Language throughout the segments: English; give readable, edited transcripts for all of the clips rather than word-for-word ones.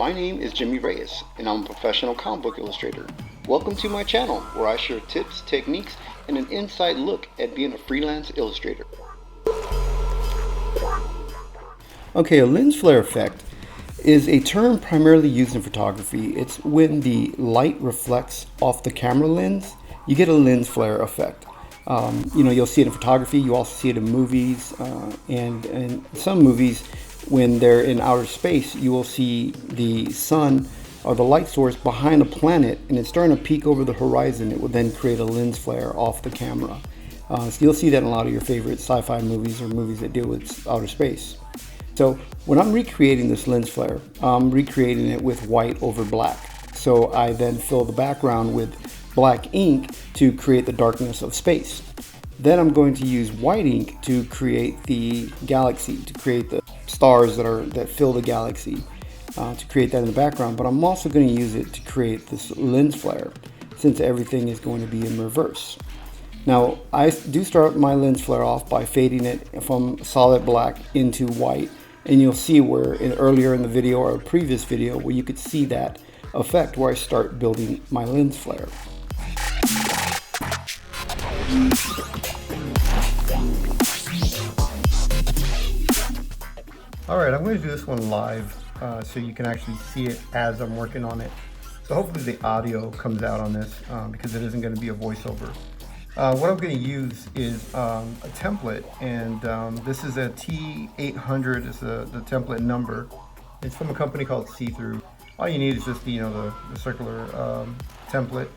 My name is Jimmy Reyes, and I'm a professional comic book illustrator. Welcome to my channel, where I share tips, techniques, and an inside look at being a freelance illustrator. Okay, a lens flare effect is a term primarily used in photography. It's when the light reflects off the camera lens, you get a lens flare effect. You'll see it in photography, you also see it in movies, and in some movies, when they're in outer space, you will see the sun or the light source behind a planet, and it's starting to peek over the horizon. It will then create a lens flare off the camera. So you'll see that in a lot of your favorite sci-fi movies or movies that deal with outer space. So when I'm recreating this lens flare, I'm recreating it with white over black. So I then fill the background with black ink to create the darkness of space. Then I'm going to use white ink to create the galaxy, to create the stars that fill the galaxy, to create that in the background. But I'm also going to use it to create this lens flare, since everything is going to be in reverse. Now, I do start my lens flare off by fading it from solid black into white, and you'll see where earlier in the video or a previous video where you could see that effect where I start building my lens flare. Alright, I'm going to do this one live so you can actually see it as I'm working on it. So hopefully the audio comes out on this because it isn't going to be a voiceover. What I'm going to use is a template, and this is a T800 is the template number. It's from a company called See-Through. All you need is just the circular template.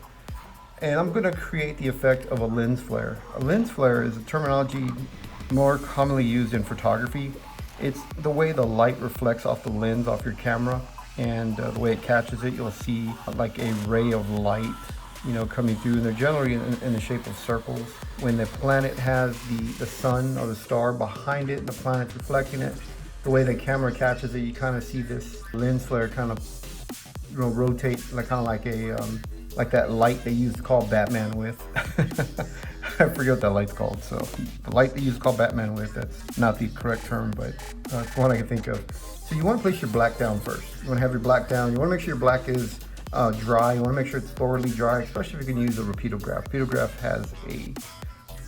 And I'm going to create the effect of a lens flare. A lens flare is a terminology more commonly used in photography. It's the way the light reflects off the lens, off your camera, and the way it catches it. You'll see like a ray of light, coming through, and they're generally in the shape of circles. When the planet has the sun or the star behind it and the planet's reflecting it, the way the camera catches it, you kind of see this lens flare kind of rotate, like like that light they used to call Batman with. I forget what that light's called. So the light they used to call Batman with, that's not the correct term, but it's the one I can think of. So you want to place your black down first. You want to have your black down. You want to make sure your black is dry. You want to make sure it's thoroughly dry, especially if you can use a repeatograph. Repeatograph has a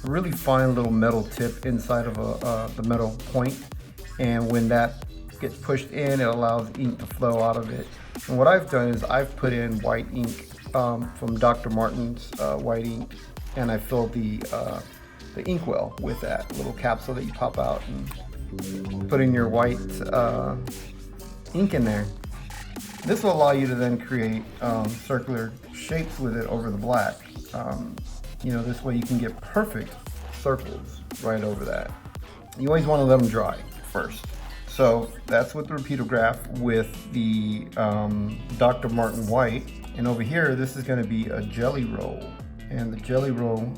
really fine little metal tip inside of the metal point, and when that gets pushed in, it allows ink to flow out of it. And what I've done is I've put in white ink from Dr. Martin's white ink, and I filled the inkwell with that little capsule that you pop out and put in your white ink in there. This will allow you to then create circular shapes with it over the black. This way you can get perfect circles right over that. You always want to let them dry first. So that's with the repeatograph with the Dr. Martin white. And over here, this is going to be a jelly roll. And the jelly roll,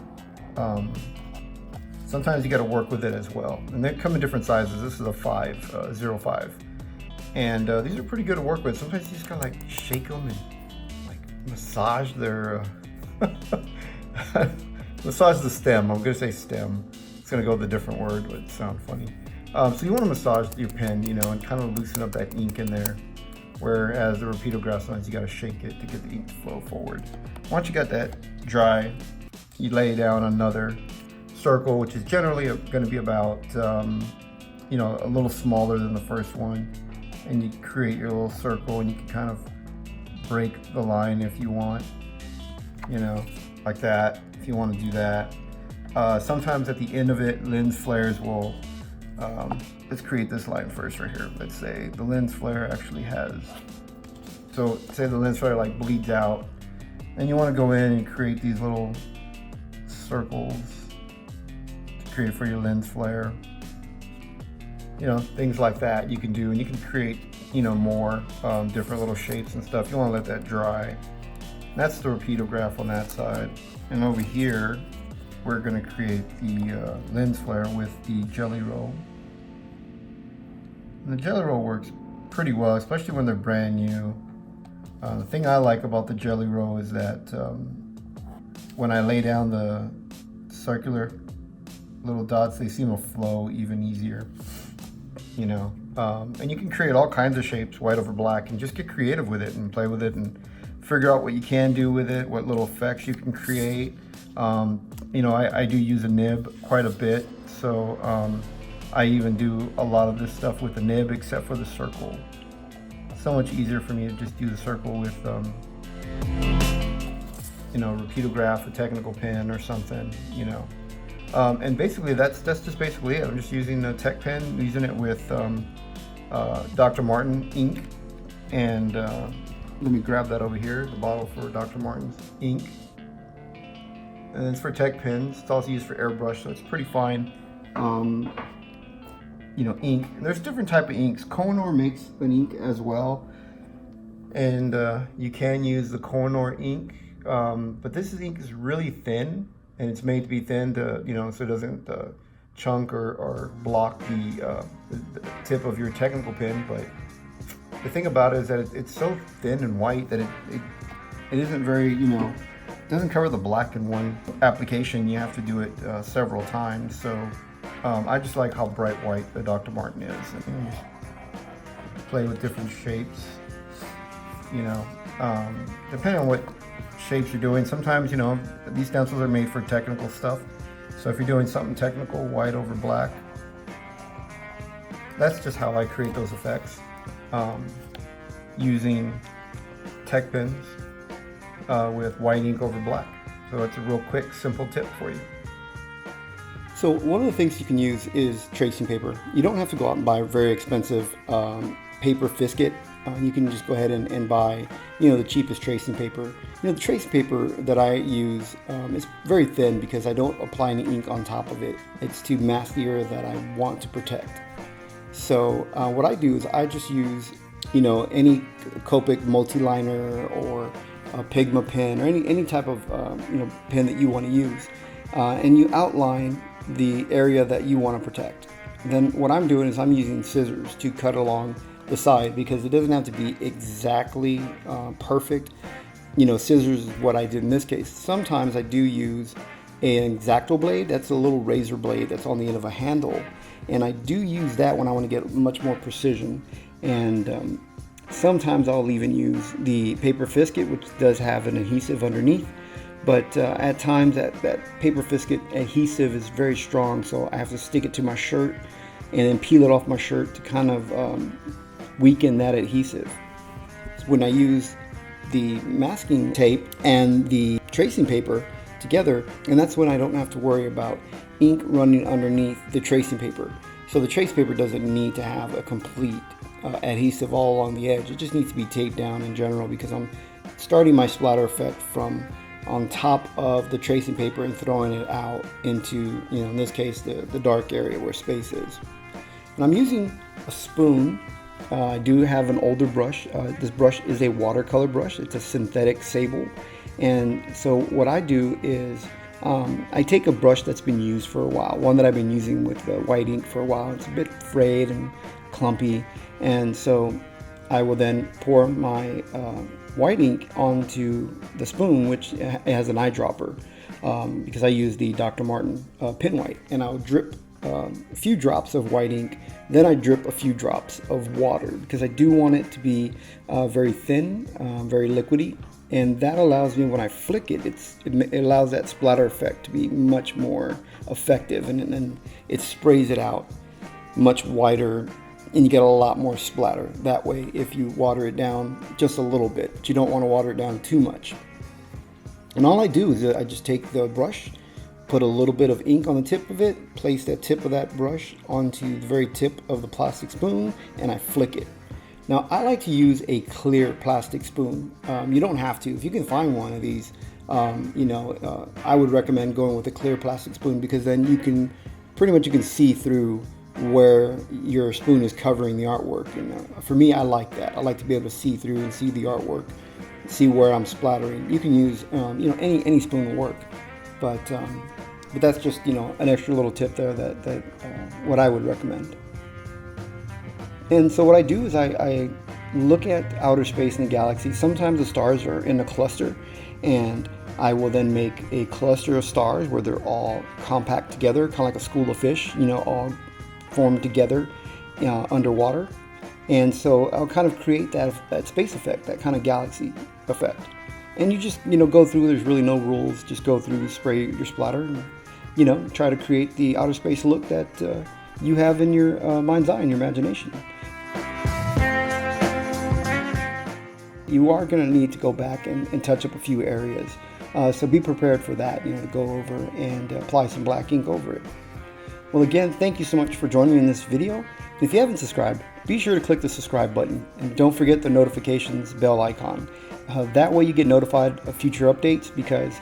sometimes you got to work with it as well. And they come in different sizes. This is a 05. And these are pretty good to work with. Sometimes you just gotta like shake them and like massage their massage the stem. I'm gonna say stem. It's gonna go with a different word, but it sounds funny. So you want to massage your pen, and kind of loosen up that ink in there. Whereas the repeatograph, sometimes you gotta shake it to get the ink to flow forward. Once you got that dry, you lay down another circle, which is generally going to be about a little smaller than the first one. And you create your little circle, and you can kind of break the line if you want, like that, if you want to do that. Sometimes at the end of it, lens flares will, let's create this line first right here. Let's say the lens flare actually has, so say the lens flare like bleeds out, and you want to go in and create these little circles to create for your lens flare. Things like that you can do, and you can create, more different little shapes and stuff. You want to let that dry. And that's the repeatograph on that side. And over here, we're going to create the lens flare with the jelly roll. And the jelly roll works pretty well, especially when they're brand new. The thing I like about the jelly roll is that when I lay down the circular little dots, they seem to flow even easier. And you can create all kinds of shapes, white over black, and just get creative with it and play with it and figure out what you can do with it, what little effects you can create. You know, I do use a nib quite a bit, so I even do a lot of this stuff with the nib except for the circle. So much easier for me to just do the circle with you know, repeatograph, a technical pen or something, you know. And basically that's just basically it. I'm just using a tech pen, using it with Dr. Martin ink, and let me grab that over here, the bottle for Dr. Martin's ink. And it's for tech pens. It's also used for airbrush, so it's pretty fine. You know, ink. And there's different type of inks. Kohinoor makes an ink as well, and you can use the Kohinoor ink, but this ink is really thin, and it's made to be thin to, you know, so it doesn't chunk or block the tip of your technical pen. But the thing about it is that it's so thin and white that it isn't very, you know, it doesn't cover the black in one application. You have to do it several times. So I just like how bright white the Dr. Martin is, and just play with different shapes, you know, depending on what shapes you're doing. Sometimes, you know, these stencils are made for technical stuff, so if you're doing something technical, white over black, that's just how I create those effects, using tech pens with white ink over black. So it's a real quick, simple tip for you. So one of the things you can use is tracing paper. You don't have to go out and buy very expensive paper fisket. You can just go ahead and buy, you know, the cheapest tracing paper. You know, the tracing paper that I use is very thin because I don't apply any ink on top of it. It's to mask the area that I want to protect. So what I do is I just use, you know, any Copic multi-liner or a Pigma pen or any type of you know, pen that you want to use, and you outline the area that you want to protect. Then what I'm doing is I'm using scissors to cut along the side, because it doesn't have to be exactly perfect. You know, scissors is what I did in this case. Sometimes I do use an X-Acto blade. That's a little razor blade that's on the end of a handle, and I do use that when I want to get much more precision. And sometimes I'll even use the paper fisket, which does have an adhesive underneath. But at times that paper fisket adhesive is very strong, so I have to stick it to my shirt and then peel it off my shirt to kind of weaken that adhesive. When I use the masking tape and the tracing paper together, and that's when I don't have to worry about ink running underneath the tracing paper. So the trace paper doesn't need to have a complete adhesive all along the edge. It just needs to be taped down in general, because I'm starting my splatter effect from on top of the tracing paper and throwing it out into, you know, in this case, the dark area where space is. And I'm using a spoon. I do have an older brush. This brush is a watercolor brush. It's a synthetic sable. And so what I do is I take a brush that's been used for a while, one that I've been using with white ink for a while. It's a bit frayed and clumpy. And so I will then pour my white ink onto the spoon, which has an eyedropper, because I use the Dr. Martin pen white, and I'll drip a few drops of white ink. Then I drip a few drops of water, because I do want it to be very thin, very liquidy, and that allows me, when I flick it, it allows that splatter effect to be much more effective, and then it sprays it out much wider, and you get a lot more splatter that way if you water it down just a little bit, but you don't want to water it down too much. And all I do is I just take the brush, put a little bit of ink on the tip of it, place that tip of that brush onto the very tip of the plastic spoon, and I flick it. Now, I like to use a clear plastic spoon. You don't have to. If you can find one of these, you know, I would recommend going with a clear plastic spoon, because then you can see through where your spoon is covering the artwork. And for me, I like that. I like to be able to see through and see the artwork, see where I'm splattering. You can use, you know, any spoon will work, but that's just, you know, an extra little tip there that what I would recommend. And so what I do is I look at outer space in the galaxy. Sometimes the stars are in a cluster, and I will then make a cluster of stars where they're all compact together, kind of like a school of fish, you know, all formed together. underwater. And so I'll kind of create that space effect, that kind of galaxy effect. And you just, go through, there's really no rules, just go through, spray your splatter, and, try to create the outer space look that you have in your mind's eye, in your imagination. You are going to need to go back and touch up a few areas. So be prepared for that, to go over and apply some black ink over it. Well, again, thank you so much for joining me in this video. If you haven't subscribed, be sure to click the subscribe button and don't forget the notifications bell icon. That way you get notified of future updates, because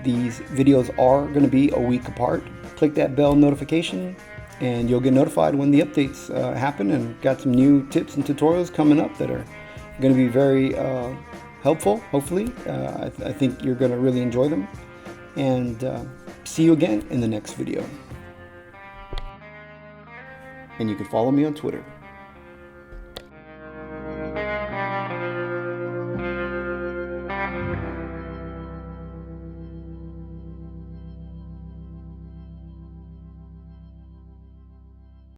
these videos are going to be a week apart. Click that bell notification and you'll get notified when the updates happen, and got some new tips and tutorials coming up that are going to be very helpful, hopefully. I think you're going to really enjoy them. And see you again in the next video. And you can follow me on Twitter.